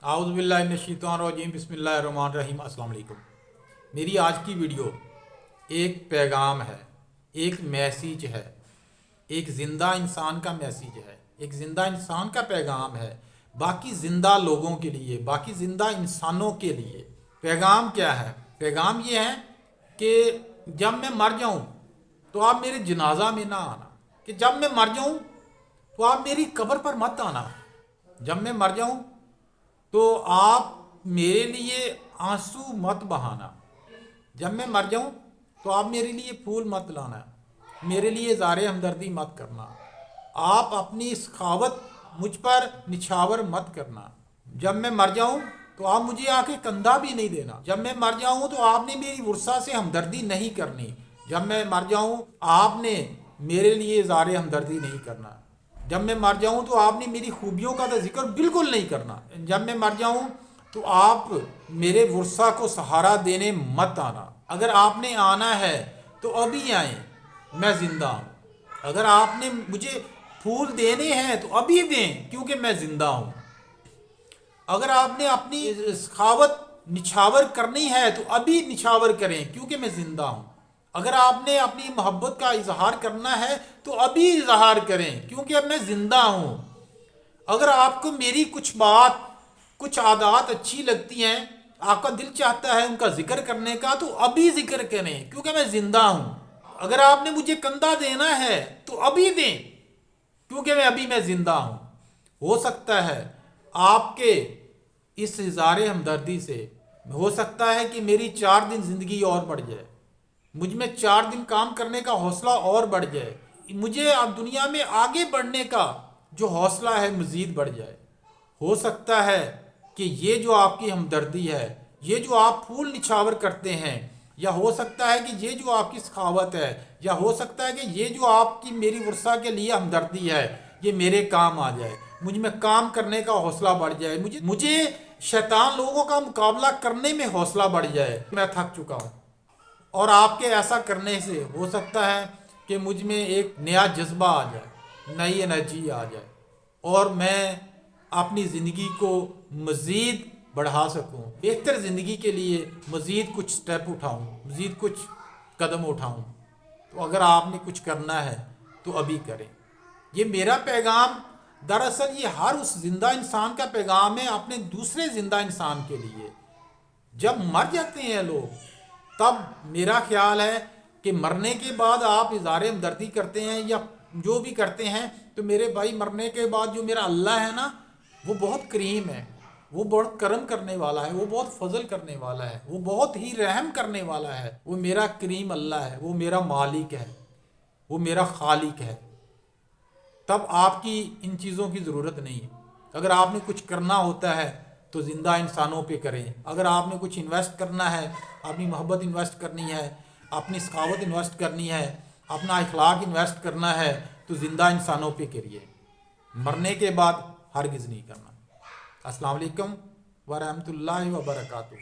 اعوذ باللہ من الشیطان الرجیم بسم اللہ الرحمن الرحیم السلام علیکم۔ میری آج کی ویڈیو ایک پیغام ہے، ایک میسیج ہے، ایک زندہ انسان کا میسیج ہے، ایک زندہ انسان کا پیغام ہے باقی زندہ لوگوں کے لیے، باقی زندہ انسانوں کے لیے۔ پیغام کیا ہے؟ پیغام یہ ہے کہ جب میں مر جاؤں تو آپ میرے جنازہ میں نہ آنا، کہ جب میں مر جاؤں تو آپ میری قبر پر مت آنا، جب میں مر جاؤں تو آپ میرے لیے آنسو مت بہانا، جب میں مر جاؤں تو آپ میرے لیے پھول مت لانا، میرے لیے اظہار ہمدردی مت کرنا، آپ اپنی سخاوت مجھ پر نچھاور مت کرنا، جب میں مر جاؤں تو آپ مجھے آ کے کندھا بھی نہیں دینا، جب میں مر جاؤں تو آپ نے میری ورثہ سے ہمدردی نہیں کرنی، جب میں مر جاؤں آپ نے میرے لیے اظہار ہمدردی نہیں کرنا، جب میں مر جاؤں تو آپ نے میری خوبیوں کا تو ذکر بالکل نہیں کرنا، جب میں مر جاؤں تو آپ میرے ورثہ کو سہارا دینے مت آنا، اگر آپ نے آنا ہے تو ابھی آئیں، میں زندہ ہوں، اگر آپ نے مجھے پھول دینے ہیں تو ابھی دیں کیونکہ میں زندہ ہوں، اگر آپ نے اپنی سخاوت نچھاور کرنی ہے تو ابھی نچھاور کریں کیونکہ میں زندہ ہوں، اگر آپ نے اپنی محبت کا اظہار کرنا ہے تو ابھی اظہار کریں کیونکہ اب میں زندہ ہوں، اگر آپ کو میری کچھ بات کچھ عادات اچھی لگتی ہیں، آپ کا دل چاہتا ہے ان کا ذکر کرنے کا تو ابھی ذکر کریں کیونکہ میں زندہ ہوں، اگر آپ نے مجھے کندھا دینا ہے تو ابھی دیں کیونکہ میں زندہ ہوں۔ ہو سکتا ہے آپ کے اس اظہار ہمدردی سے ہو سکتا ہے کہ میری 4 دن زندگی اور بڑھ جائے، مجھ میں 4 دن کام کرنے کا حوصلہ اور بڑھ جائے، مجھے اب دنیا میں آگے بڑھنے کا جو حوصلہ ہے مزید بڑھ جائے، ہو سکتا ہے کہ یہ جو آپ کی ہمدردی ہے، یہ جو آپ پھول نچھاور کرتے ہیں، یا ہو سکتا ہے کہ یہ جو آپ کی سخاوت ہے، یا ہو سکتا ہے کہ یہ جو آپ کی میری ورثہ کے لیے ہمدردی ہے، یہ میرے کام آ جائے، مجھ میں کام کرنے کا حوصلہ بڑھ جائے، مجھے شیطان لوگوں کا مقابلہ کرنے میں حوصلہ بڑھ جائے، میں تھک چکا ہوں، اور آپ کے ایسا کرنے سے ہو سکتا ہے کہ مجھ میں ایک نیا جذبہ آ جائے، نئی انرجی آ جائے، اور میں اپنی زندگی کو مزید بڑھا سکوں، بہتر زندگی کے لیے مزید کچھ سٹیپ اٹھاؤں، مزید کچھ قدم اٹھاؤں۔ تو اگر آپ نے کچھ کرنا ہے تو ابھی کریں۔ یہ میرا پیغام دراصل یہ ہر اس زندہ انسان کا پیغام ہے اپنے دوسرے زندہ انسان کے لیے۔ جب مر جاتے ہیں لوگ تب میرا خیال ہے کہ مرنے کے بعد آپ اظہار ہمدردی کرتے ہیں یا جو بھی کرتے ہیں، تو میرے بھائی مرنے کے بعد جو میرا اللہ ہے نا، وہ بہت کریم ہے، وہ بہت کرم کرنے والا ہے، وہ بہت فضل کرنے والا ہے، وہ بہت ہی رحم کرنے والا ہے، وہ میرا کریم اللہ ہے، وہ میرا مالک ہے، وہ میرا خالق ہے۔ تب آپ کی ان چیزوں کی ضرورت نہیں ہے۔ اگر آپ نے کچھ کرنا ہوتا ہے تو زندہ انسانوں پہ کریں، اگر آپ نے کچھ انویسٹ کرنا ہے، اپنی محبت انویسٹ کرنی ہے، اپنی سخاوت انویسٹ کرنی ہے، اپنا اخلاق انویسٹ کرنا ہے تو زندہ انسانوں پہ کریے، مرنے کے بعد ہرگز نہیں کرنا۔ السلام علیکم ورحمۃ اللہ وبرکاتہ۔